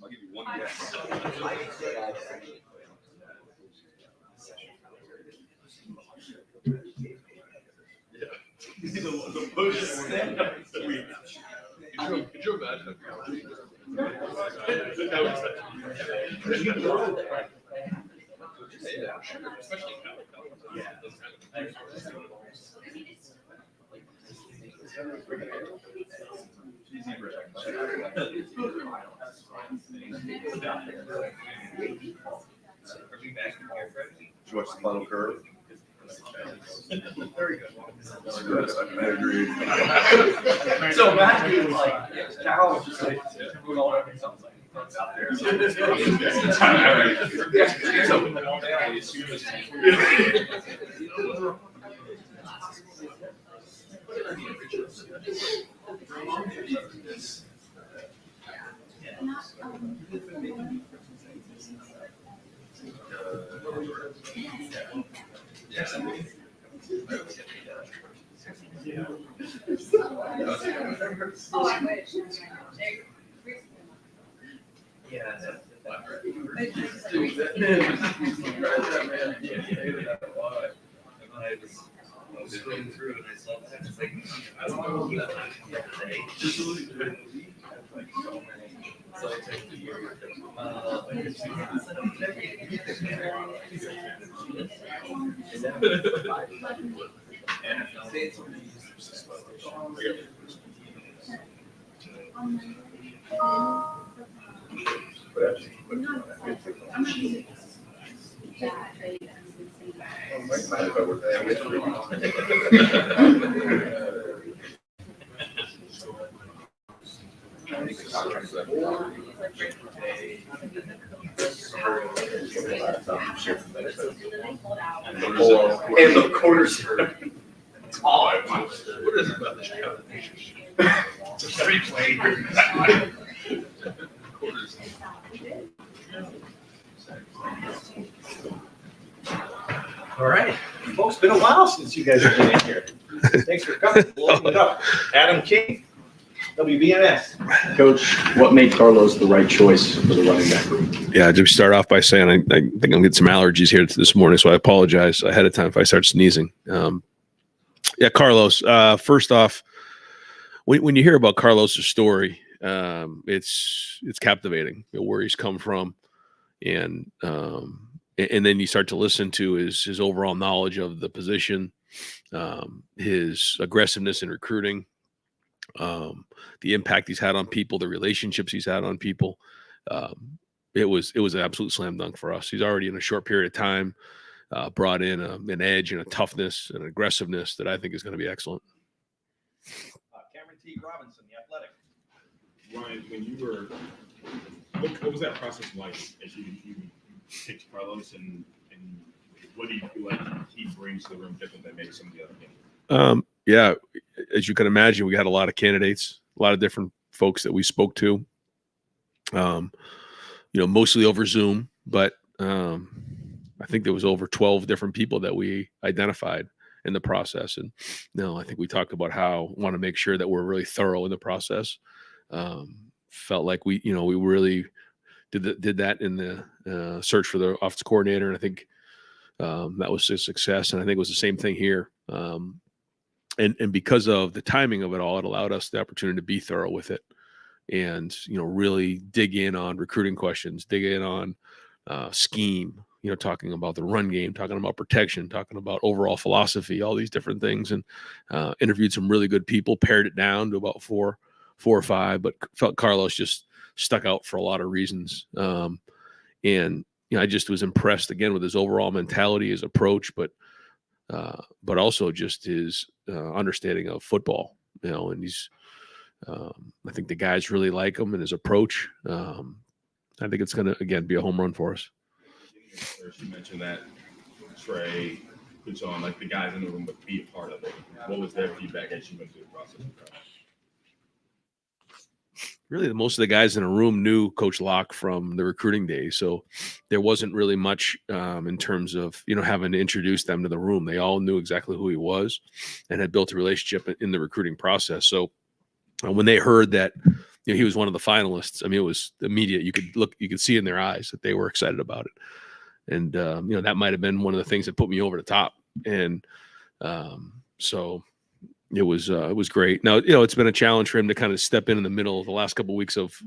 I'll give you one guess. The push stand up. Could you imagine? Especially Did you watch the final curve? Very good. I agree. So imagine like Carol just like doing all that sounds like it's out there. Oh, I wish. I was scrolling through and I saw that. It's like, I don't know who that is. So I took the year. And the quarters. What is it about this guy? Three played. All right, folks, been a while since you guys have been in here. Thanks for coming. We'll open it up. Adam King, WBNS. Coach, what made Carlos the right choice for the running back room? Yeah, to start off by saying I think I'm getting some allergies here this morning, so I apologize ahead of time if I start sneezing. Carlos, first off, when you hear about Carlos' story, it's captivating, where he's come from, and then you start to listen to his overall knowledge of the position, his aggressiveness in recruiting, the impact he's had on people, the relationships he's had on people. It was an absolute slam dunk for us. He's already in a short period of time brought in an edge and a toughness and aggressiveness that I think is going to be excellent. Cameron T. Robinson, The Athletic. Ryan, when you were, what was that process like as you picked Carlos, and what do you feel like he brings to the room different than maybe some of the other candidates? Yeah, as you can imagine, we had a lot of candidates, a lot of different folks that we spoke to, mostly over Zoom, but I think there was over 12 different people that we identified in the process. And I think we talked about how we want to make sure that we're really thorough in the process. Felt like we really did that in the search for the offensive coordinator. And I think that was a success. And I think it was the same thing here. And because of the timing of it all, it allowed us the opportunity to be thorough with it and, really dig in on recruiting questions, dig in on scheme, talking about the run game, talking about protection, talking about overall philosophy, all these different things, and interviewed some really good people, pared it down to about four or five, but felt Carlos just stuck out for a lot of reasons. And I just was impressed again with his overall mentality, his approach, but also just his understanding of football, and he's, I think the guys really like him and his approach. I think it's going to, again, be a home run for us. You mentioned that Trey, Kuchon, like the guys in the room would be a part of it. What was their feedback as you went through the process? Really, most of the guys in the room knew Coach Locke from the recruiting days, so there wasn't really much in terms of having to introduce them to the room. They all knew exactly who he was and had built a relationship in the recruiting process. So when they heard that he was one of the finalists, I mean, it was immediate. You could see in their eyes that they were excited about it. And, that might've been one of the things that put me over the top. And so it was great. Now, it's been a challenge for him to kind of step in the middle of the last couple of weeks of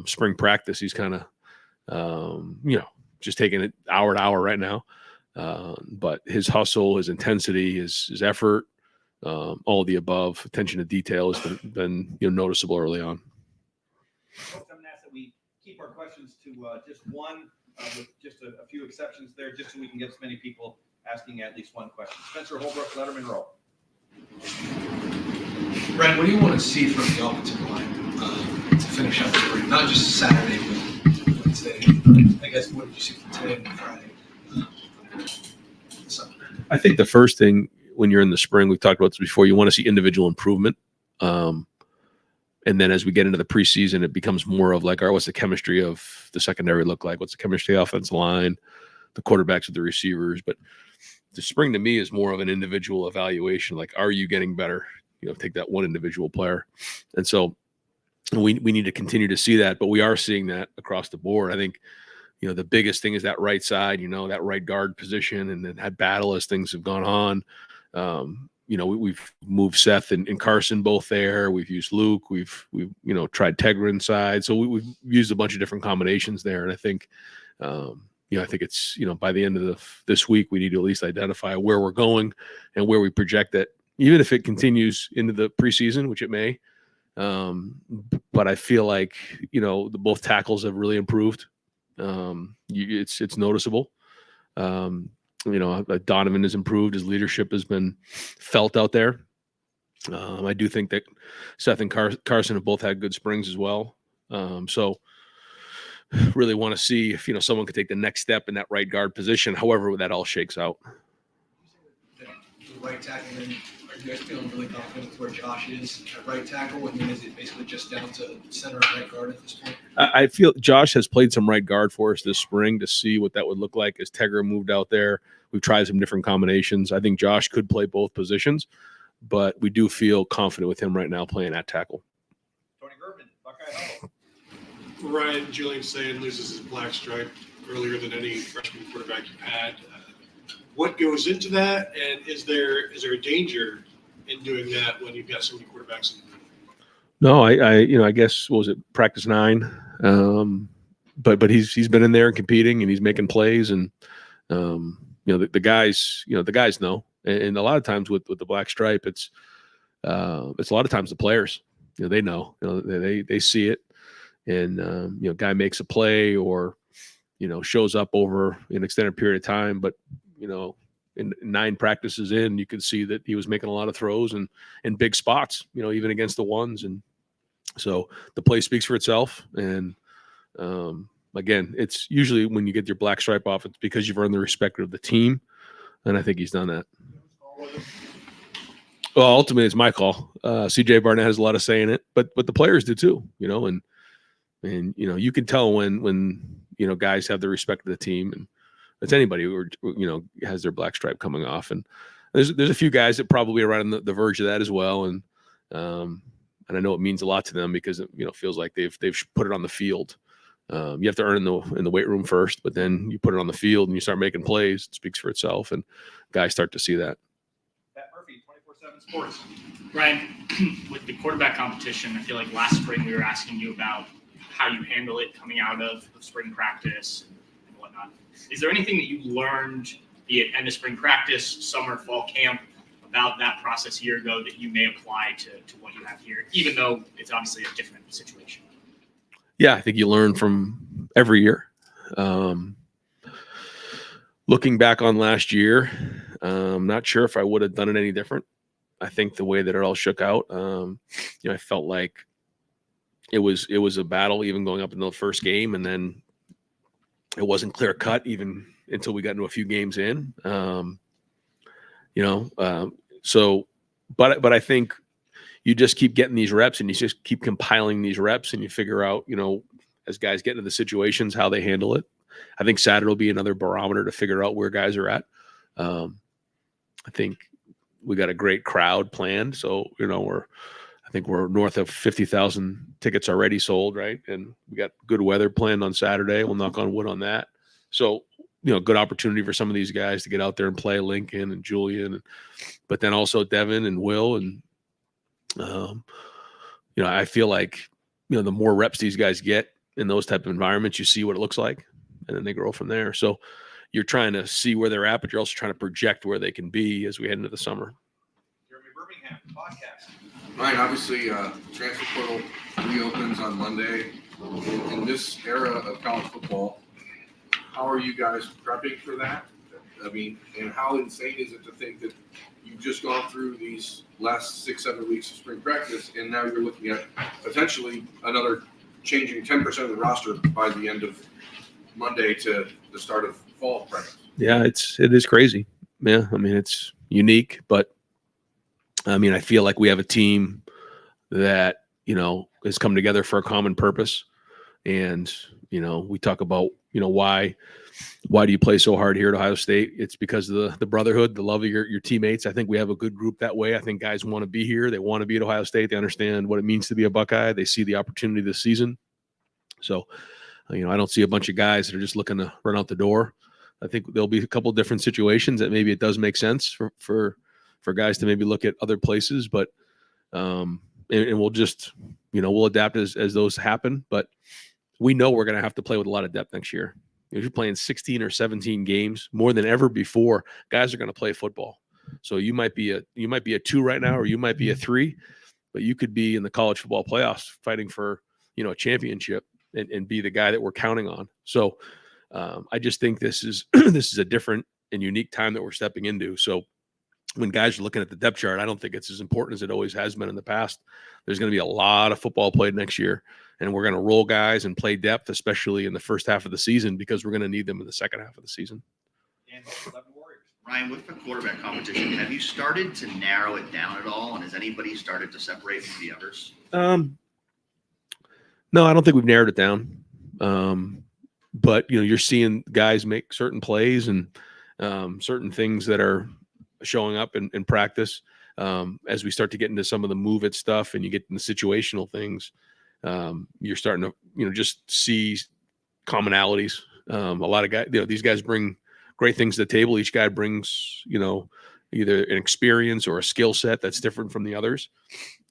spring practice. He's kind of, just taking it hour to hour right now. But his hustle, his intensity, his effort, all of the above, attention to detail has been noticeable early on. Folks, I'm going to ask that we keep our questions to just one, with just a few exceptions there, just so we can get as many people asking at least one question. Spencer Holbrook, Letterman Roll. Brent, what do you want to see from the offensive line to finish out the spring? Not just Saturday, but Wednesday. I guess what did you see from today and Friday? I think the first thing when you're in the spring, we've talked about this before, you want to see individual improvement. And then as we get into the preseason, it becomes more of like, all right, what's the chemistry of the secondary look like? What's the chemistry of the offensive line, the quarterbacks with the receivers? But the spring to me is more of an individual evaluation. Like, are you getting better? Take that one individual player. And so we need to continue to see that, but we are seeing that across the board. I think, the biggest thing is that right side, that right guard position, and then had battle as things have gone on. We've moved Seth and Carson both there. We've used Luke. We've tried Tegra inside. So we've used a bunch of different combinations there. And I think, I think it's, by the end of this week, we need to at least identify where we're going and where we project that, even if it continues into the preseason, which it may. But I feel like, both tackles have really improved. It's noticeable. Donovan has improved. His leadership has been felt out there. I do think that Seth and Carson have both had good springs as well. So really want to see if, someone could take the next step in that right guard position, however that all shakes out. The right tackle, and are you guys feeling really confident with where Josh is at right tackle? I mean, is it basically just down to center and right guard at this point? I feel Josh has played some right guard for us this spring to see what that would look like as Tegra moved out there. We've tried some different combinations. I think Josh could play both positions, but we do feel confident with him right now playing at tackle. Tony Gerben, Buckeye Huddle. Ryan, Julian Sand loses his black stripe earlier than any freshman quarterback you've had. What goes into that, and is there a danger in doing that when you've got so many quarterbacks in the league? No, I guess, what was it, practice 9? But he's been in there and competing, and he's making plays, and the guys know, and a lot of times with the black stripe, it's a lot of times the players, they know, they see it, and guy makes a play or shows up over an extended period of time, but in 9 practices in, you could see that he was making a lot of throws and in big spots, even against the ones. And so the play speaks for itself. And again, it's usually when you get your black stripe off, it's because you've earned the respect of the team. And I think he's done that. Well, ultimately it's my call. CJ Barnett has a lot of say in it, but the players do too, and you can tell when guys have the respect of the team, and it's anybody who has their black stripe coming off. And there's a few guys that probably are right on the verge of that as well. And I know it means a lot to them because it feels like they've put it on the field. You have to earn in the weight room first, but then you put it on the field and you start making plays. It speaks for itself, and guys start to see that. Pat Murphy, 24/7 Sports. Ryan, with the quarterback competition, I feel like last spring we were asking you about how you handle it coming out of spring practice and whatnot. Is there anything that you learned, be it end of spring practice, summer, fall camp, about that process a year ago that you may apply to what you have here, even though it's obviously a different situation? Yeah, I think you learn from every year. Looking back on last year, I'm not sure if I would have done it any different. I think the way that it all shook out, I felt like it was a battle even going up into the first game, and then it wasn't clear cut even until we got into a few games in. But I think you just keep getting these reps, and you just keep compiling these reps, and you figure out, as guys get into the situations, how they handle it. I think Saturday will be another barometer to figure out where guys are at. I think we got a great crowd planned. So, I think we're north of 50,000 tickets already sold, right? And we got good weather planned on Saturday. We'll knock on wood on that. So, good opportunity for some of these guys to get out there and play, Lincoln and Julian, but then also Devin and Will. And, I feel like, the more reps these guys get in those type of environments, you see what it looks like, and then they grow from there. So you're trying to see where they're at, but you're also trying to project where they can be as we head into the summer. Jeremy Birmingham, podcast. Ryan, obviously, transfer portal reopens on Monday. In this era of college football, how are you guys prepping for that? I mean, and how insane is it to think that you've just gone through these last 6-7 weeks of spring practice, and now you're looking at potentially another changing 10% of the roster by the end of Monday to the start of fall practice? Yeah, it is crazy. Yeah, I mean, it's unique, but I mean, I feel like we have a team that, has come together for a common purpose. And, we talk about, why do you play so hard here at Ohio State? It's because of the brotherhood, the love of your teammates. I think we have a good group that way. I think guys want to be here. They want to be at Ohio State. They understand what it means to be a Buckeye. They see the opportunity this season. So, I don't see a bunch of guys that are just looking to run out the door. I think there'll be a couple of different situations that maybe it does make sense for guys to maybe look at other places, but and we'll just, we'll adapt as those happen. But we know we're going to have to play with a lot of depth next year. If you're playing 16 or 17 games more than ever before, guys are going to play football. So you might be a 2 right now, or you might be a 3, but you could be in the college football playoffs fighting for, a championship and be the guy that we're counting on. So I just think this is a different and unique time that we're stepping into. So when guys are looking at the depth chart, I don't think it's as important as it always has been in the past. There's going to be a lot of football played next year, and we're going to roll guys and play depth, especially in the first half of the season, because we're going to need them in the second half of the season. And 11 Warriors. Ryan, with the quarterback competition, have you started to narrow it down at all? And has anybody started to separate from the others? No, I don't think we've narrowed it down. But you're seeing guys make certain plays and certain things that are showing up in practice. As we start to get into some of the move it stuff and you get into situational things, you're starting to, just see commonalities. A lot of guys, these guys bring great things to the table. Each guy brings, either an experience or a skill set that's different from the others.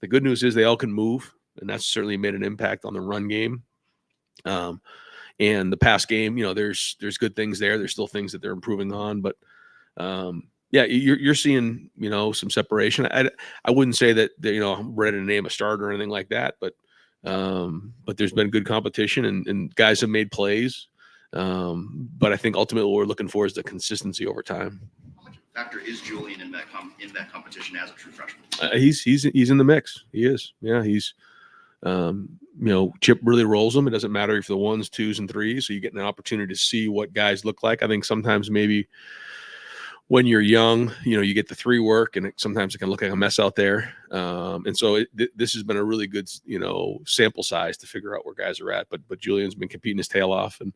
The good news is they all can move, and that's certainly made an impact on the run game. And the pass game, there's good things there. There's still things that they're improving on, but yeah, you're seeing, some separation. I wouldn't say that, I'm ready to name a starter or anything like that, but there's been good competition and guys have made plays. But I think ultimately what we're looking for is the consistency over time. How much factor is Julian in that competition as a true freshman? He's in the mix. He is. Yeah, he's Chip really rolls them. It doesn't matter if the 1s, 2s, and 3s. So you get an opportunity to see what guys look like. I think sometimes maybe when you're young, you get the 3 work, and sometimes it can look like a mess out there. And so this has been a really good, sample size to figure out where guys are at. But Julian's been competing his tail off, and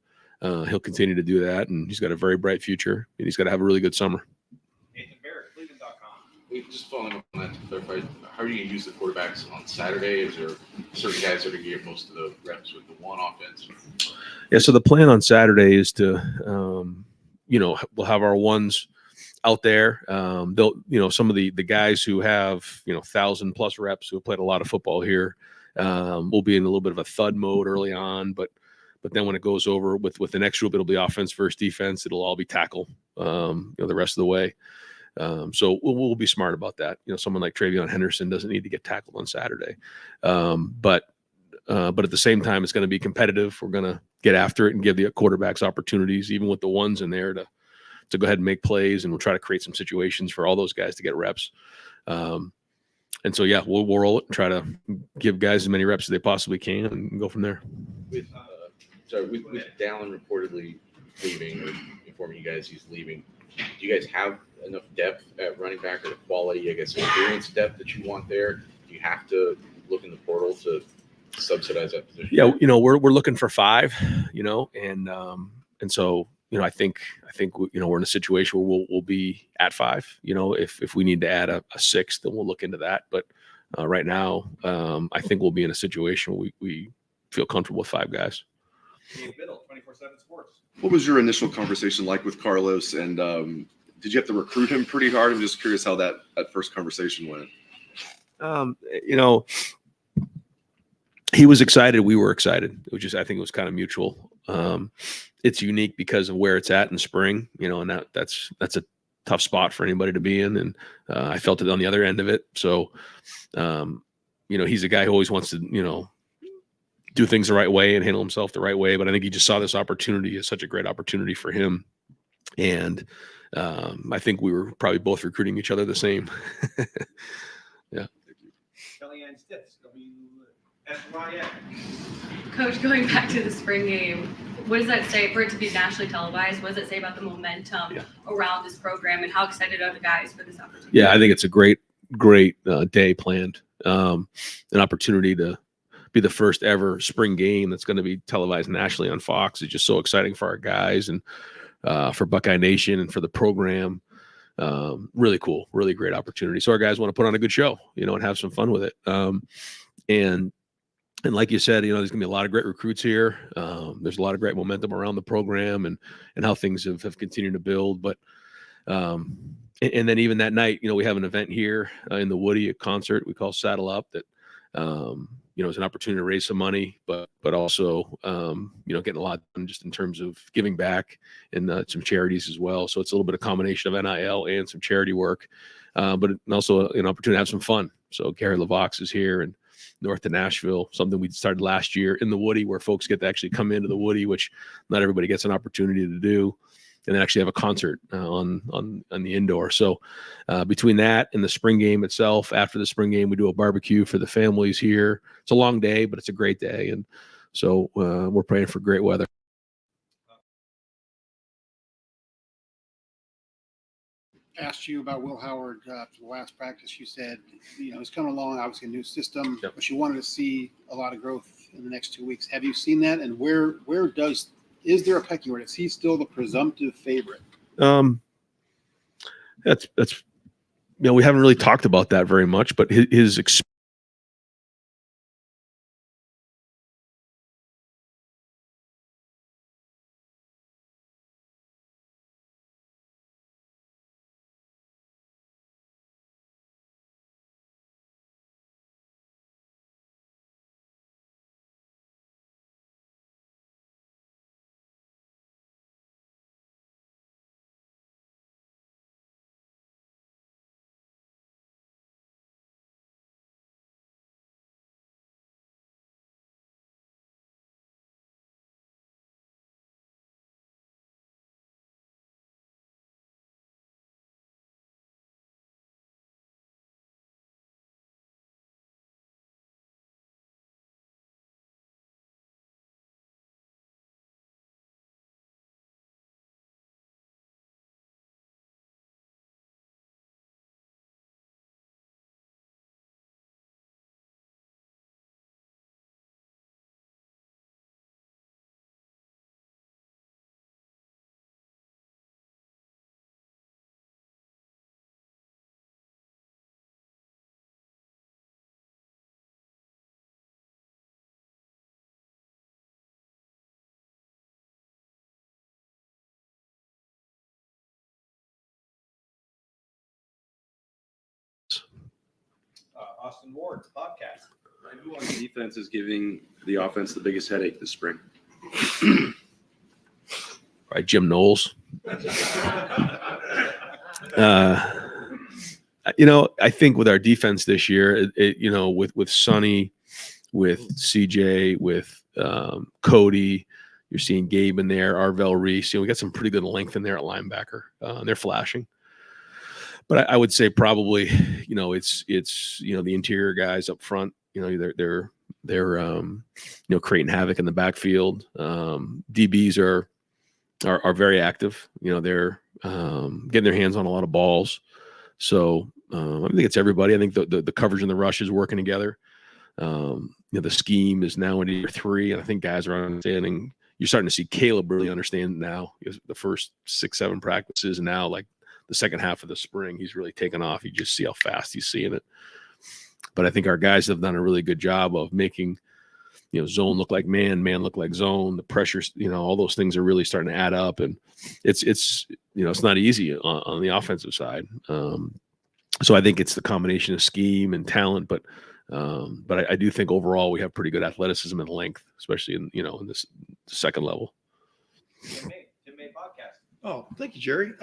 he'll continue to do that. And he's got a very bright future, and he's got to have a really good summer. Nathan Barrett, Cleveland.com. Just following up on that to clarify, how are you going to use the quarterbacks on Saturday? Is there certain guys that are going to get most of the reps with the one offense? Yeah, so the plan on Saturday is to, we'll have our 1s out there. They'll, some of the guys who have, 1,000+ reps who have played a lot of football here, will be in a little bit of a thud mode early on, but then when it goes over with the next group, it'll be offense versus defense. It'll all be tackle, the rest of the way. So we'll be smart about that. Someone like Travion Henderson doesn't need to get tackled on Saturday. But at the same time, it's going to be competitive. We're going to get after it and give the quarterbacks opportunities, even with the 1s in there, to go ahead and make plays, and we'll try to create some situations for all those guys to get reps. And so, yeah, we'll roll it and try to give guys as many reps as they possibly can and go from there. With Dallan reportedly leaving, or informing you guys he's leaving, do you guys have enough depth at running back, or the quality, experience depth that you want there? Do you have to look in the portal to subsidize that position? Yeah, we're looking for 5, and so, I think we're in a situation where we'll be at 5. If we need to add a 6th, then we'll look into that. But right now, I think we'll be in a situation where we feel comfortable with 5 guys. Dave Biddle, 24/7 Sports. What was your initial conversation like with Carlos, and did you have to recruit him pretty hard? I'm just curious how that first conversation went. He was excited. We were excited. It was just, I think it was kind of mutual. It's unique because of where it's at in spring, and that's a tough spot for anybody to be in. And I felt it on the other end of it. So, he's a guy who always wants to, do things the right way and handle himself the right way. But I think he just saw this opportunity as such a great opportunity for him. And I think we were probably both recruiting each other the same. Yeah. Kellyanne Stitz, WSYN. Coach, going back to the spring game, what does that say for it to be nationally televised? What does it say about the momentum around this program, and how excited are the guys for this opportunity? Yeah, I think it's a great day planned. An opportunity to be the first ever spring game that's going to be televised nationally on Fox is just so exciting for our guys and for Buckeye Nation and for the program. Really cool, really great opportunity. So our guys want to put on a good show, and have some fun with it. And like you said, there's gonna be a lot of great recruits here. There's a lot of great momentum around the program and how things have continued to build. But and then even that night, we have an event here in the Woody, a concert we call Saddle Up that it's an opportunity to raise some money, but also getting a lot done just in terms of giving back and some charities as well. So it's a little bit of combination of NIL and some charity work, but also an opportunity to have some fun. So Gary LaVox is here and north to Nashville, something we started last year in the Woody, where folks get to actually come into the Woody, which not everybody gets an opportunity to do, and then actually have a concert on the indoor. So between that and the spring game itself, after the spring game, we do a barbecue for the families here. It's a long day, but it's a great day, and so we're praying for great weather. Asked you about Will Howard for the last practice. You said, he's coming along, obviously a new system, but you wanted to see a lot of growth in the next 2 weeks. Have you seen that? And is there a pecking order? Is he still the presumptive favorite? That's we haven't really talked about that very much, but his Austin Ward, podcast. Who on the defense is giving the offense the biggest headache this spring? right, Jim Knowles. I think with our defense this year, with Sonny, with CJ, with Cody, you're seeing Gabe in there, Arvell Reese. We got some pretty good length in there at linebacker. They're flashing. But I would say probably, it's the interior guys up front. They're creating havoc in the backfield. DBs are very active. They're getting their hands on a lot of balls. So I think it's everybody. I think the coverage and the rush is working together. The scheme is now in year 3, and I think guys are understanding. You're starting to see Caleb really understand now. The first 6-7 practices, and now like the second half of the spring, he's really taken off. You just see how fast he's seeing it. But I think our guys have done a really good job of making, zone look like man look like zone. The pressures, all those things are really starting to add up, and it's not easy on the offensive side. So I think it's the combination of scheme and talent, but I do think overall we have pretty good athleticism and length, especially in this second level. Tim May podcast. Oh, thank you, Jerry.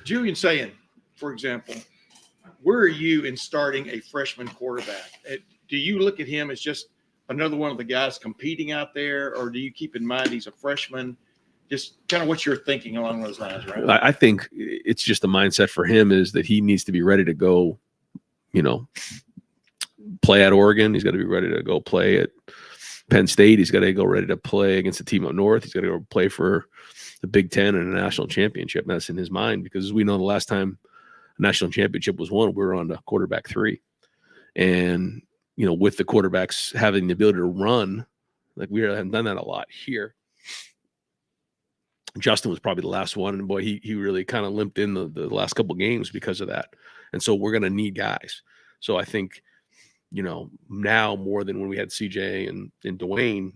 Julian saying, for example, where are you in starting a freshman quarterback? Do you look at him as just another one of the guys competing out there, or do you keep in mind he's a freshman? Just kind of what you're thinking along those lines, right? I think it's just the mindset for him is that he needs to be ready to go, play at Oregon. He's got to be ready to go play at Penn State. He's got to go ready to play against the team up north. He's got to go play for the Big Ten and a national championship. And that's in his mind, because we know the last time a national championship was won, we were on the quarterback 3. And, with the quarterbacks having the ability to run, like we haven't done that a lot here. Justin was probably the last one, and boy, he really kind of limped in the last couple of games because of that. And so we're going to need guys. So I think, now more than when we had CJ and Dwayne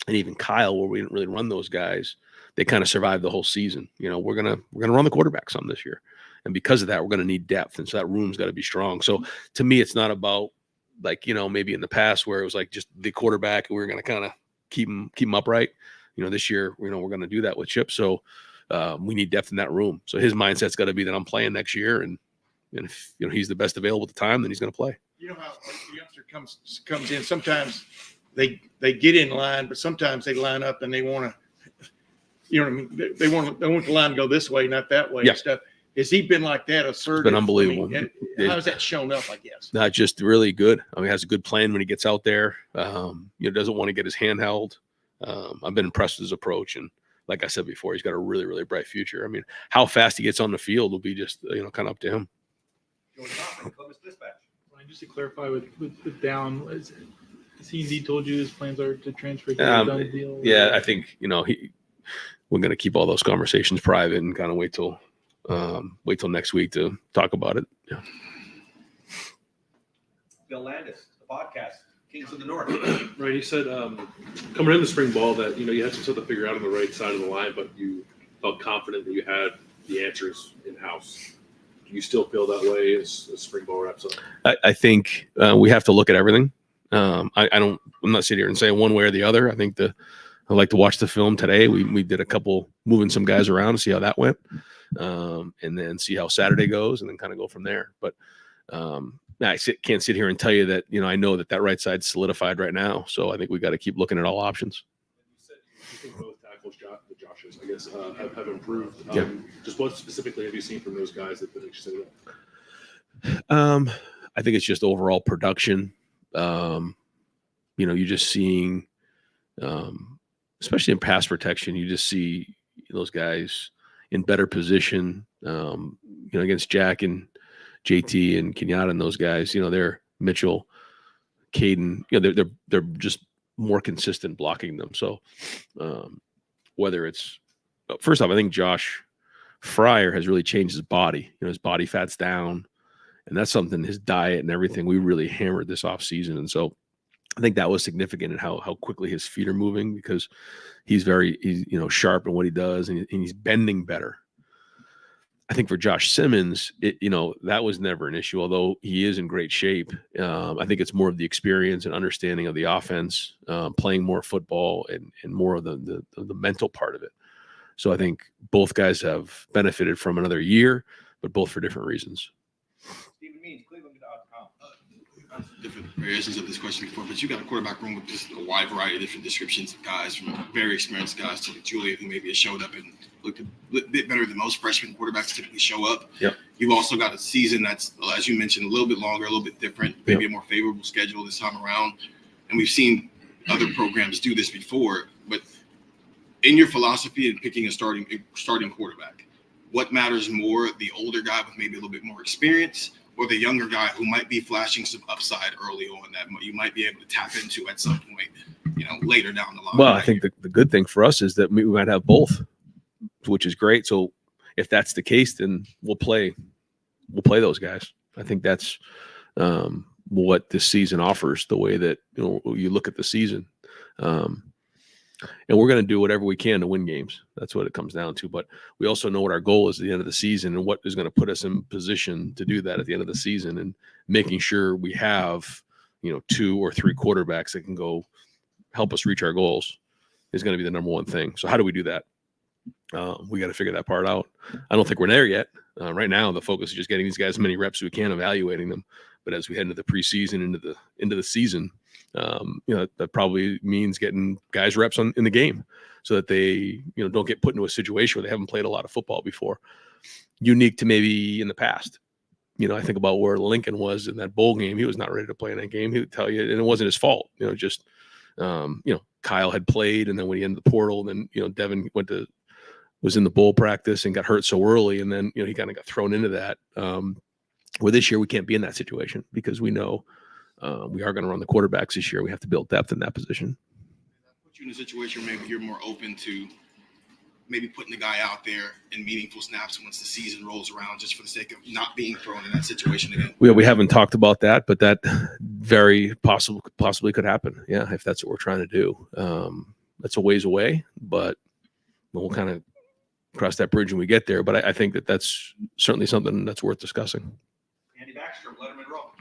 and even Kyle, where we didn't really run those guys, they kind of survived the whole season. We're gonna run the quarterback some this year, and because of that, we're gonna need depth, and so that room's got to be strong. So to me, it's not about maybe in the past where it was like just the quarterback and we were gonna kind of keep him upright. This year, we're going to do that with Chip. So we need depth in that room. So his mindset's got to be that I'm playing next year. And if, he's the best available at the time, then he's going to play. You know how the youngster comes in, sometimes they get in line, but sometimes they line up and they want to, what I mean? They want the line to go this way, not that way and stuff. Has he been like that? Assertive? It's been unbelievable. How has that shown up, I guess? Not just really good. I mean, he has a good plan when he gets out there. Doesn't want to get his hand held. I've been impressed with his approach, and like I said before, he's got a really, really bright future. I mean, how fast he gets on the field will be just kind of up to him. Just to clarify with Dallan, has he indeed told you his plans are to transfer to a done deal? Yeah, I think we're going to keep all those conversations private and kind of wait till next week to talk about it. Yeah. Bill Landis, the podcast. Kings of the North. Right. You said coming in the spring ball that you had some stuff to figure out on the right side of the line, but you felt confident that you had the answers in house. Do you still feel that way as spring ball wraps up? I think we have to look at everything. I'm not sitting here and saying one way or the other. I think I like to watch the film today. We did a couple moving some guys around to see how that went, and then see how Saturday goes, and then kind of go from there. But I can't sit here and tell you that, I know that right side's solidified right now. So I think we got to keep looking at all options. You think both tackles, the Joshes, I guess, have improved. Yeah. Just what specifically have you seen from those guys that makes you say that? I think it's just overall production. You're just seeing, especially in pass protection, you just see those guys in better position, against Jack and JT and Kenyatta and those guys, they're Mitchell, Caden, they're just more consistent blocking them. So whether it's first off, I think Josh Fryer has really changed his body. His body fat's down, and that's something, his diet and everything, we really hammered this off season. And so I think that was significant in how quickly his feet are moving, because he's sharp in what he does, and he's bending better. I think for Josh Simmons, that was never an issue, although he is in great shape. I think it's more of the experience and understanding of the offense, playing more football and more of the mental part of it. So I think both guys have benefited from another year, but both for different reasons. Stephen Means, Cleveland.com. Different variations of this question before, but you got a quarterback room with just a wide variety of different descriptions of guys, from very experienced guys to Julian, who maybe has showed up and looked a bit better than most freshman quarterbacks typically show up. Yep. You've also got a season that's, as you mentioned, a little bit longer, a little bit different, maybe a more favorable schedule this time around. And we've seen other programs do this before. But in your philosophy in picking a starting quarterback, what matters more, the older guy with maybe a little bit more experience, or the younger guy who might be flashing some upside early on that you might be able to tap into at some point, later down the line? Well, I think the good thing for us is that we might have both, which is great. So if that's the case, then we'll play those guys. I think that's what this season offers, the way that you look at the season. And we're going to do whatever we can to win games. That's what it comes down to. But we also know what our goal is at the end of the season and what is going to put us in position to do that at the end of the season, and making sure we have, 2 or 3 quarterbacks that can go help us reach our goals is going to be the number one thing. So how do we do that? We got to figure that part out. I don't think we're there yet. Right now, the focus is just getting these guys as many reps as we can, evaluating them. But as we head into the preseason, into the season, that probably means getting guys reps in the game, so that they don't get put into a situation where they haven't played a lot of football before. Unique to maybe in the past. I think about where Lincoln was in that bowl game. He was not ready to play in that game. He would tell you, and it wasn't his fault. Kyle had played, and then when he entered the portal, then Devin was in the bowl practice and got hurt so early, and then he kind of got thrown into that. Where this year we can't be in that situation, because we know we are going to run the quarterbacks this year. We have to build depth in that position. Put you in a situation where maybe you're more open to maybe putting the guy out there in meaningful snaps once the season rolls around, just for the sake of not being thrown in that situation again. We haven't talked about that, but that very possibly could happen. Yeah, if that's what we're trying to do. That's a ways away, but we'll kind of cross that bridge when we get there. But I think that's certainly something that's worth discussing. Andy Baxter, Letterman Row.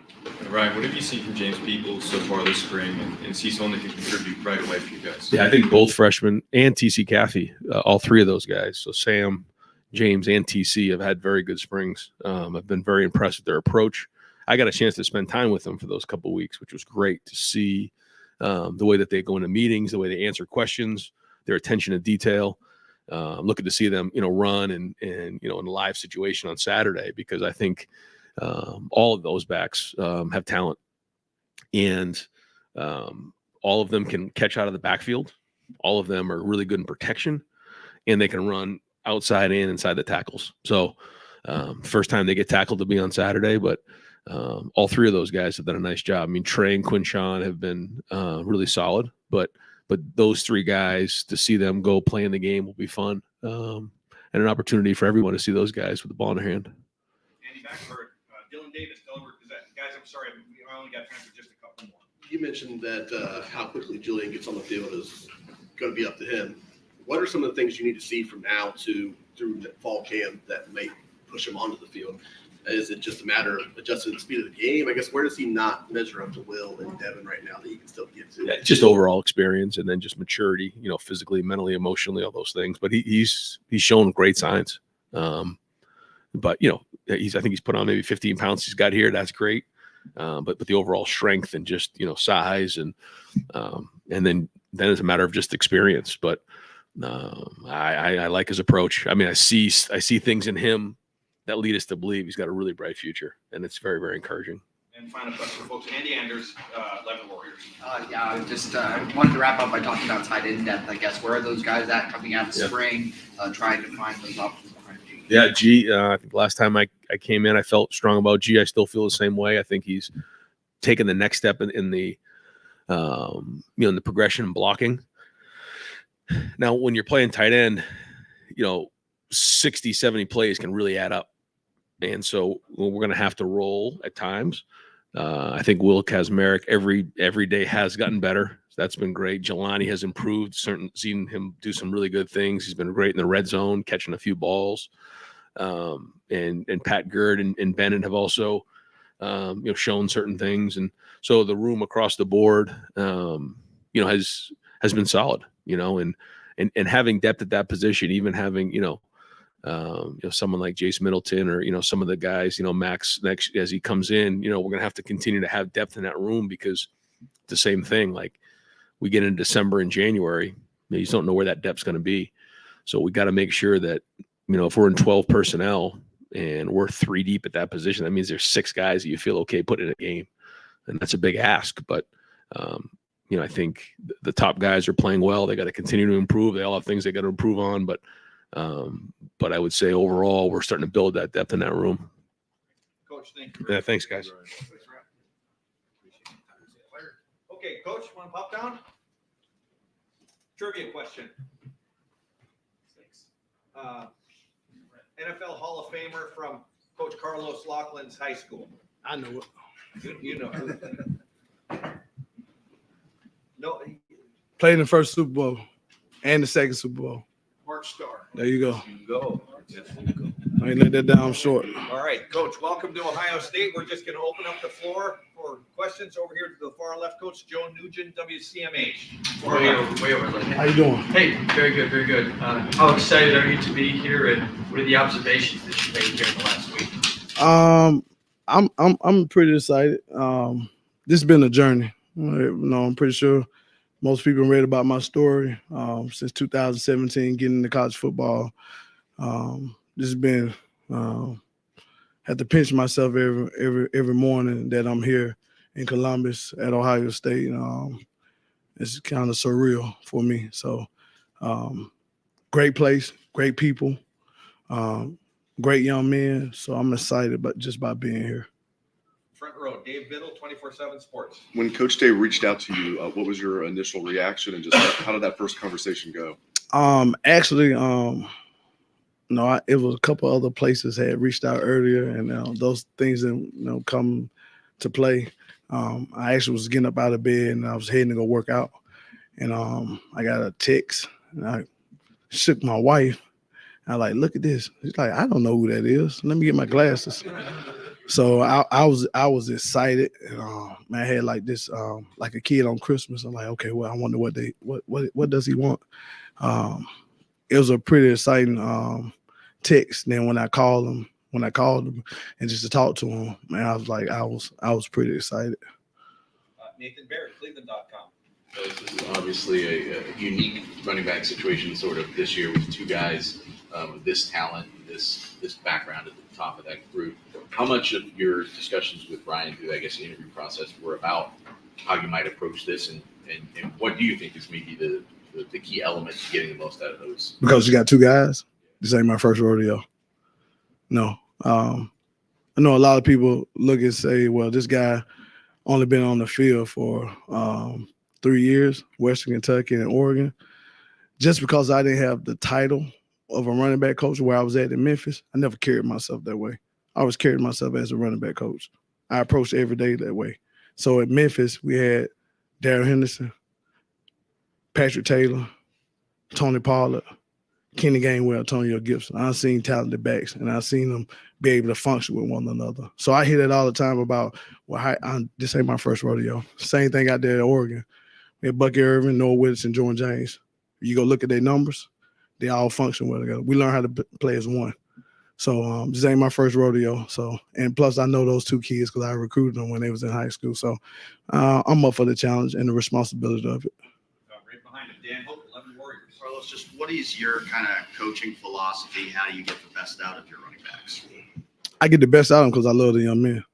Ryan, what have you seen from James Peoples so far this spring, and is he someone that can contribute right away for you guys? Yeah, I think both freshmen and TC Caffey, all three of those guys, so Sam, James, and TC, have had very good springs. I've been very impressed with their approach. I got a chance to spend time with them for those couple of weeks, which was great to see the way that they go into meetings, the way they answer questions, their attention to detail. I'm looking to see them, run and in a live situation on Saturday, because I think all of those backs have talent, and all of them can catch out of the backfield. All of them are really good in protection, and they can run outside and inside the tackles. So first time they get tackled to be on Saturday, but all three of those guys have done a nice job. I mean, Trey and Quinshawn have been really solid, but those three guys, to see them go play in the game will be fun, and an opportunity for everyone to see those guys with the ball in their hand. Andy Baxter, Dylan Davis, Delaware Gazette. Guys, I'm sorry, I only got time for just a couple more. You mentioned that how quickly Julian gets on the field is going to be up to him. What are some of the things you need to see from now through the fall camp that may push him onto the field? Is it just a matter of adjusting the speed of the game? I guess, where does he not measure up to Will and Devin right now that he can still get to? Yeah, just overall experience, and then just maturity, physically, mentally, emotionally, all those things. But he's shown great signs. But I think he's put on maybe 15 pounds he's got here. That's great. But the overall strength and just size and then it's a matter of just experience. But I like his approach. I mean, I see things in him that lead us to believe he's got a really bright future, and it's very, very encouraging. And final question, folks. Andy Anders, Lemon Warriors. Yeah, I just wanted to wrap up by talking about tight end depth, I guess. Where are those guys at coming out of spring, trying to find those options behind G? Yeah, G, I think last time I came in, I felt strong about G. I still feel the same way. I think he's taken the next step in the in the progression and blocking. Now, when you're playing tight end, 60, 70 plays can really add up. And so we're going to have to roll at times. I think Will Kazmarek every day has gotten better. That's been great. Jelani has improved. Seen him do some really good things. He's been great in the red zone, catching a few balls. And Pat Gerd and Bennett have also shown certain things. And so the room across the board has been solid, and having depth at that position, even having someone like Jace Middleton or some of the guys, Max next as he comes in, we're gonna have to continue to have depth in that room, because it's the same thing. Like, we get into December and January, you just don't know where that depth's going to be. So we got to make sure that if we're in 12 personnel and we're 3 deep at that position, that means there's 6 guys that you feel okay putting in a game, and that's a big ask. But I think the top guys are playing well. They got to continue to improve. They all have things they got to improve on, but I would say overall we're starting to build that depth in that room. Coach, thank you. Yeah, thanks, guys. Okay, Coach, want to pop down? Trivia question. NFL Hall of Famer from Coach Carlos Locklyn's high school. I know it. You know. No, Played in the first Super Bowl and the second Super Bowl. Mark Starr. There you go. You go. Yes, you go. I ain't let that down short. All right, Coach, welcome to Ohio State. We're just going to open up the floor for questions over here to the far left, Coach Joe Nugent, WCMH. Way over. How you doing? Hey, very good, very good. How excited are you to be here, and what are the observations that you made here in the last week? I'm pretty excited. This has been a journey. I'm pretty sure most people read about my story since 2017, getting into college football. This has been had to pinch myself every morning that I'm here in Columbus at Ohio State. It's kind of surreal for me. So, great place, great people, great young men. So I'm excited just by being here. Front row, Dave Biddle, 24/7 Sports. When Coach Dave reached out to you, what was your initial reaction, and just how did that first conversation go? It was a couple other places had reached out earlier, and those things didn't come to play. I actually was getting up out of bed and I was heading to go work out, and I got a text and I shook my wife. I like, look at this. She's like, I don't know who that is. Let me get my glasses. So I was excited. And, I had like this, like a kid on Christmas. I'm like, okay, well, I wonder what does he want? It was a pretty exciting text. Then when I called him and just to talk to him, man, I was like, I was pretty excited. Nathan Barrett, Cleveland.com. This is obviously a unique running back situation sort of this year with two guys with this talent, this background at the top of that group. How much of your discussions with Ryan through, I guess, the interview process were about how you might approach this, and what do you think is maybe the key element to getting the most out of those? Because you got two guys? This ain't my first rodeo. No. I know a lot of people look and say, well, this guy only been on the field for 3 years, Western Kentucky and Oregon. Just because I didn't have the title of a running back coach where I was at in Memphis, I never carried myself that way. I always carried myself as a running back coach. I approached every day that way. So at Memphis, we had Darrell Henderson, Patrick Taylor, Tony Pollard, Kenny Gainwell, Antonio Gibson. I've seen talented backs, and I've seen them be able to function with one another. So I hear that all the time about, well, this ain't my first rodeo. Same thing out there at Oregon. We had Buckeye Irvin, Noah Willis, and Jordan James. You go look at their numbers, they all function well together. We learn how to play as one. So this ain't my first rodeo. So, and plus I know those two kids because I recruited them when they was in high school. So I'm up for the challenge and the responsibility of it. Right behind him, Dan Hope, 11 Warriors. Carlos, just what is your kind of coaching philosophy? How do you get the best out of your running backs? I get the best out of them because I love the young men.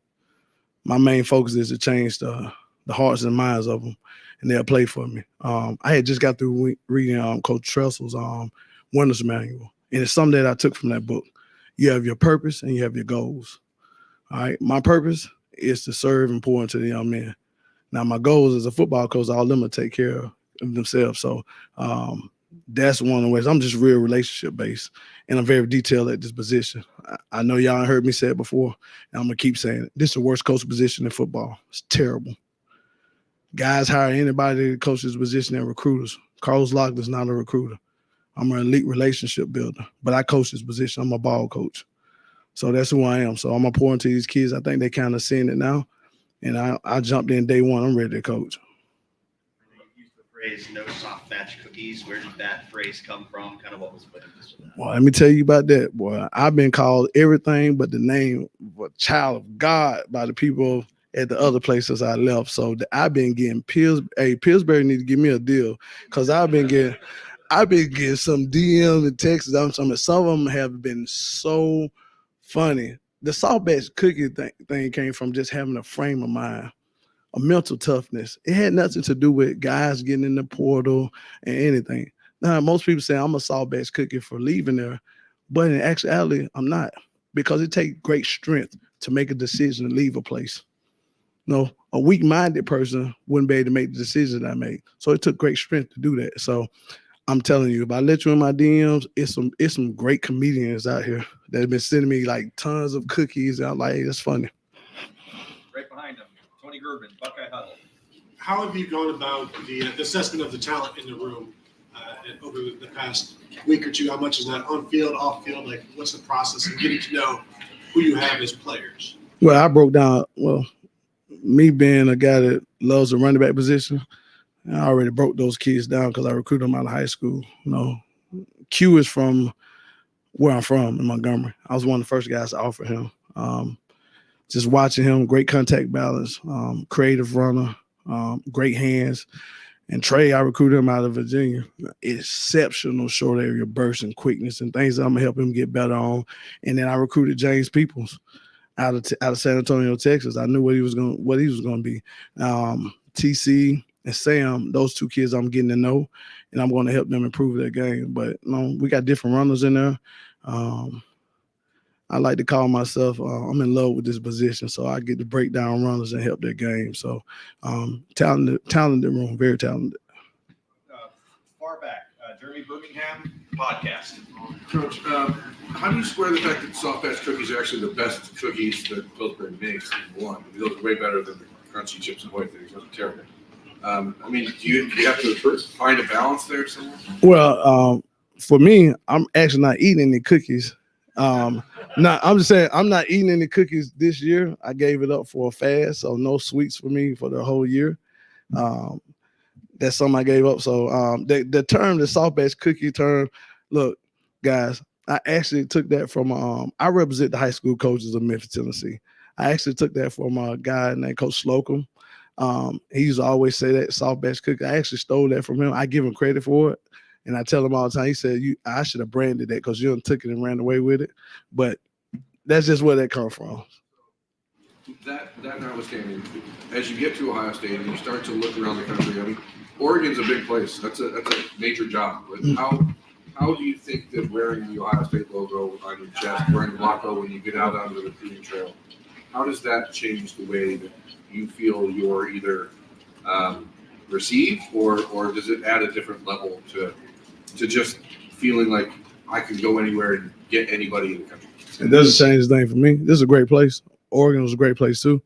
My main focus is to change the hearts and minds of them, and they'll play for me. I had just got through reading Coach Tressel's Winner's Manual, and it's something that I took from that book. You have your purpose and you have your goals. All right, my purpose is to serve and pour into the young men. Now, my goals as a football coach, all of them to take care of themselves. So that's one of the ways. I'm just real relationship based, and I'm very detailed at this position. I know y'all heard me say it before, and I'm gonna keep saying it. This is the worst coach position in football. It's terrible. Guys hire anybody to coach this position and recruiters. Carlos Locklyn is not a recruiter. I'm an elite relationship builder, but I coach this position. I'm a ball coach. So that's who I am. So I'm going to pour into these kids. I think they kind of seeing it now. And I jumped in day one. I'm ready to coach. You used the phrase no soft batch cookies. Where did that phrase come from? Kind of what was put into that? Well, let me tell you about that, boy. I've been called everything but the name of a child of God by the people at the other places I left. So I've been getting Pillsbury need to give me a deal because I've been getting some DMs and texts. Some of them have been so funny. The soft batch cookie thing came from just having a frame of mind, a mental toughness. It had nothing to do with guys getting in the portal and anything. Now, most people say I'm a soft batch cookie for leaving there, but in actuality, I'm not, because it takes great strength to make a decision to leave a place. No, a weak-minded person wouldn't be able to make the decision I made. So it took great strength to do that. So I'm telling you, if I let you in my DMs, it's some great comedians out here that have been sending me like tons of cookies. And I'm like, hey, that's funny. Right behind them, Courtney Gerben, Buckeye Huddle. How have you gone about the assessment of the talent in the room over the past week or two? How much is that on field, off field? Like, what's the process of getting to know who you have as players? Well, I broke down. Well, me being a guy that loves the running back position, I already broke those kids down because I recruited them out of high school. Q is from where I'm from in Montgomery. I was one of the first guys to offer him. Just watching him, great contact balance, creative runner, great hands. And Trey, I recruited him out of Virginia. Exceptional short area burst and quickness and things that I'm gonna help him get better on. And then I recruited James Peoples out of San Antonio, Texas. I knew what he was gonna be. TC and Sam, those two kids I'm getting to know, and I'm going to help them improve their game. But we got different runners in there. I like to call myself, I'm in love with this position, so I get to break down runners and help their game. So talented room, very talented. Far back, Jeremy Birmingham, podcast. Coach, how do you square the fact that soft batch cookies are actually the best cookies that Pillsbury makes? One, those are way better than the crunchy Chips Ahoy things. Those are terrible. Do you have to find a balance there somewhere? Well, for me, I'm actually not eating any cookies. I'm just saying I'm not eating any cookies this year. I gave it up for a fast, so no sweets for me for the whole year. That's something I gave up. So the soft batch cookie term, look, guys, I actually took that from I represent the high school coaches of Memphis, Tennessee. I actually took that from a guy named Coach Locklyn. He used to always say that soft batch cookie. I actually stole that from him. I give him credit for it. And I tell him all the time, he said, I should have branded that because you done took it and ran away with it. But that's just where that comes from. That notwithstanding, as you get to Ohio State and you start to look around the country, I mean, Oregon's a big place. That's a major job. But how do you think that wearing the Ohio State logo on your chest, wearing the logo when you get out onto the recruiting trail, how does that change the way that you feel you're either received, or does it add a different level to just feeling like I can go anywhere and get anybody in the country? It doesn't change the thing for me. This is a great place. Oregon was a great place too.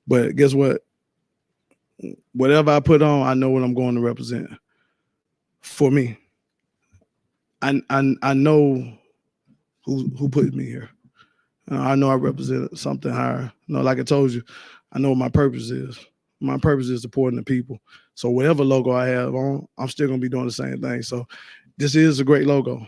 But guess what? Whatever I put on, I know what I'm going to represent. For me, I know who put me here. I know I represent something higher. Like I told you, I know what my purpose is. My purpose is supporting the people. So whatever logo I have on, I'm still going to be doing the same thing. So this is a great logo.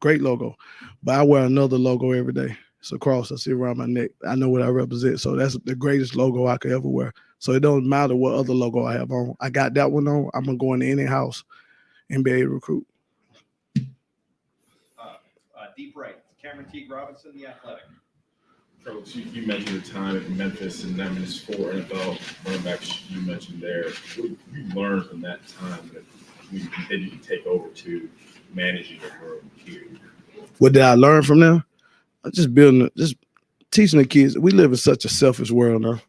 Great logo. But I wear another logo every day. It's a cross I see around my neck. I know what I represent. So that's the greatest logo I could ever wear. So it don't matter what other logo I have on. I got that one on. I'm going to go into any house and be able to recruit. Deep right, Cameron Teague Robinson, The Athletic. Coach, you mentioned the time in Memphis and that means 4 NFL running backs you mentioned there. What did you learn from that time that you continue to take over to managing the room here? What did I learn from them? Just teaching the kids. We live in such a selfish world now.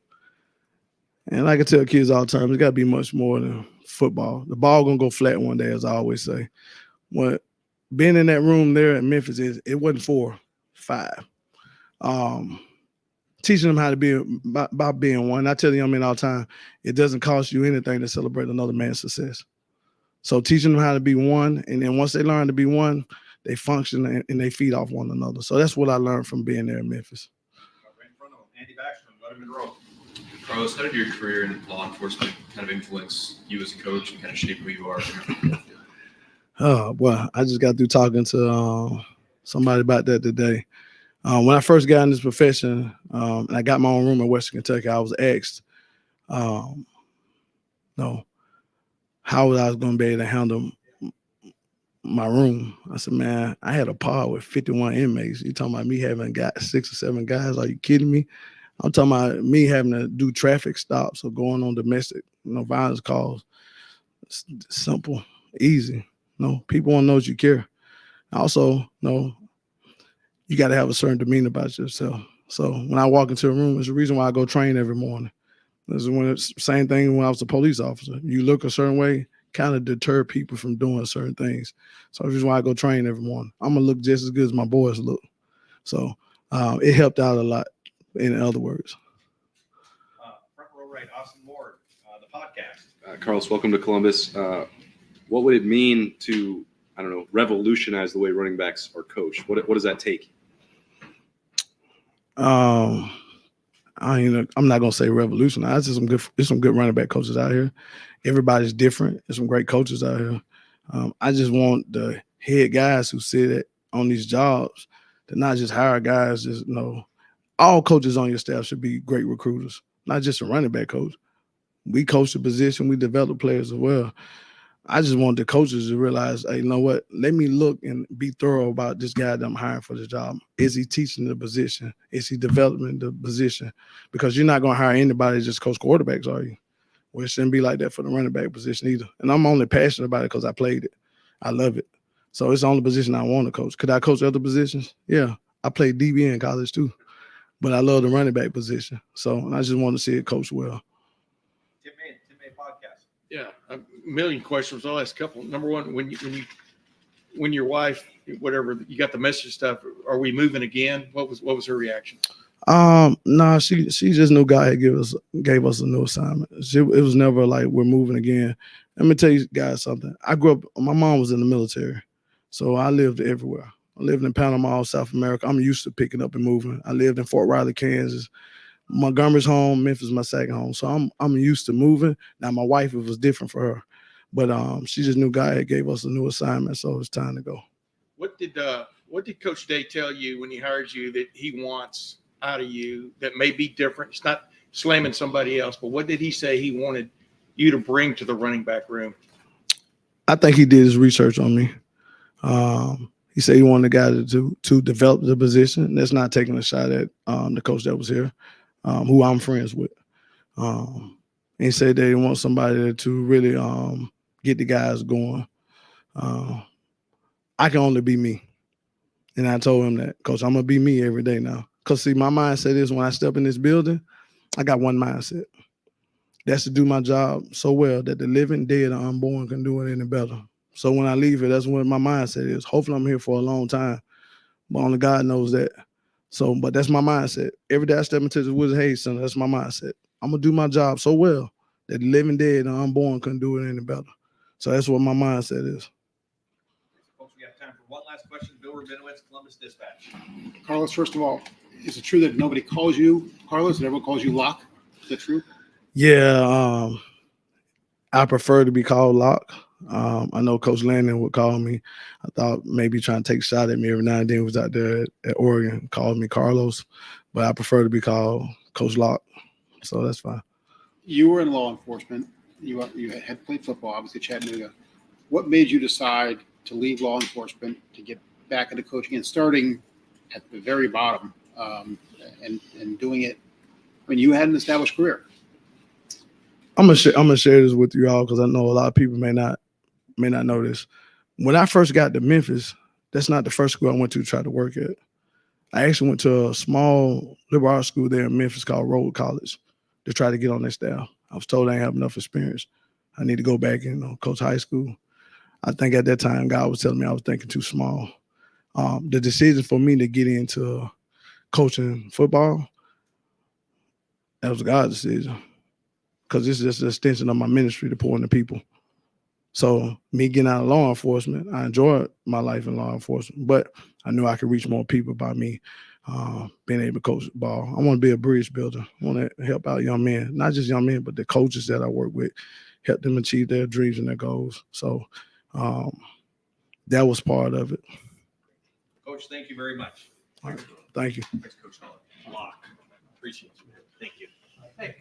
And like I tell kids all the time, it's got to be much more than football. The ball going to go flat one day, as I always say. What being in that room there in Memphis it wasn't 4, 5. Teaching them how to be about being one. I tell the young men all the time, it doesn't cost you anything to celebrate another man's success. So teaching them how to be one, and then once they learn to be one, they function and they feed off one another. So that's what I learned from being there in Memphis. Right in front of him, Andy Baxter, Letterman Road. Carlos, how did your career in law enforcement kind of influence you as a coach and kind of shape who you are? Oh, well, I just got through talking to somebody about that today. When I first got in this profession, and I got my own room in Western Kentucky, I was asked, how was I going to be able to handle my room? I said, man, I had a pod with 51 inmates. You talking about me having got 6 or 7 guys? Are you kidding me? I'm talking about me having to do traffic stops or going on domestic, violence calls. It's simple, easy. People want to know that you care. Also, you got to have a certain demeanor about yourself. So when I walk into a room, it's the reason why I go train every morning. This is when it's same thing when I was a police officer. You look a certain way, kind of deter people from doing certain things. So that's the reason why I go train every morning. I'm going to look just as good as my boys look. So it helped out a lot, in other words. Front row right, Austin Ward, the podcast. Carlos, welcome to Columbus. What would it mean to, I don't know, revolutionize the way running backs are coached? What does that take? I'm not gonna say revolutionize. There's some good running back coaches out here. Everybody's different. There's some great coaches out here. I just want the head guys who sit on these jobs to not just hire guys. Just all coaches on your staff should be great recruiters, not just a running back coach. We coach the position. We develop players as well. I just want the coaches to realize, hey, you know what? Let me look and be thorough about this guy that I'm hiring for the job. Is he teaching the position? Is he developing the position? Because you're not going to hire anybody to just coach quarterbacks, are you? Well, it shouldn't be like that for the running back position either. And I'm only passionate about it because I played it. I love it. So it's the only position I want to coach. Could I coach other positions? Yeah. I played DB in college too. But I love the running back position. So I just want to see it coached well. Tim May podcast. Yeah, a million questions. I'll ask a couple. Number one, when your wife, whatever, you got the message stuff, are we moving again? What was her reaction? No, she just knew God had gave us a new assignment. It was never like we're moving again. Let me tell you guys something. I grew up, my mom was in the military, so I lived everywhere. I lived in Panama, South America. I'm used to picking up and moving. I lived in Fort Riley, Kansas. Montgomery's home, Memphis my second home. So I'm used to moving. Now my wife, it was different for her. But she just knew God had gave us a new assignment, so it's time to go. What did Coach Day tell you when he hired you that he wants out of you that may be different? It's not slamming somebody else, but what did he say he wanted you to bring to the running back room? I think he did his research on me. He said he wanted a guy to develop the position. That's not taking a shot at the coach that was here, who I'm friends with. And he said they want somebody to really get the guys going. I can only be me. And I told him that, Coach, I'm going to be me every day now. Because, see, my mindset is when I step in this building, I got one mindset. That's to do my job so well that the living, dead, or unborn can do it any better. So when I leave here, that's what my mindset is. Hopefully I'm here for a long time, but only God knows that. So, but that's my mindset. Every day I step into the Woods Hayes Center, that's my mindset. I'm going to do my job so well that the living, dead, and unborn couldn't do it any better. So that's what my mindset is. Folks, we have time for one last question. Bill Rabinowitz, Columbus Dispatch. Carlos, first of all, is it true that nobody calls you Carlos and everyone calls you Lock? Is that true? Yeah, I prefer to be called Lock. I know Coach Landon would call me. I thought maybe trying to take a shot at me every now and then. He was out there at Oregon, called me Carlos, but I prefer to be called Coach Lock. So that's fine. You were in law enforcement. You had played football, obviously Chattanooga. What made you decide to leave law enforcement to get back into coaching and starting at the very bottom and doing it when you had an established career? I'm gonna share this with you all because I know a lot of people may not know this. When I first got to Memphis, that's not the first school I went to try to work at. I actually went to a small liberal arts school there in Memphis called Road College to try to get on their staff. I was told I didn't have enough experience. I need to go back and coach high school. I think at that time God was telling me I was thinking too small. The decision for me to get into coaching football, that was God's decision. Because it's just an extension of my ministry to pour into people. So me getting out of law enforcement, I enjoyed my life in law enforcement, but I knew I could reach more people by me being able to coach ball. I want to be a bridge builder. I want to help out young men, not just young men, but the coaches that I work with, help them achieve their dreams and their goals. So that was part of it. Coach, thank you very much. All right. Thank you. Thanks, Coach Lock. Appreciate you. Thank you. Hey.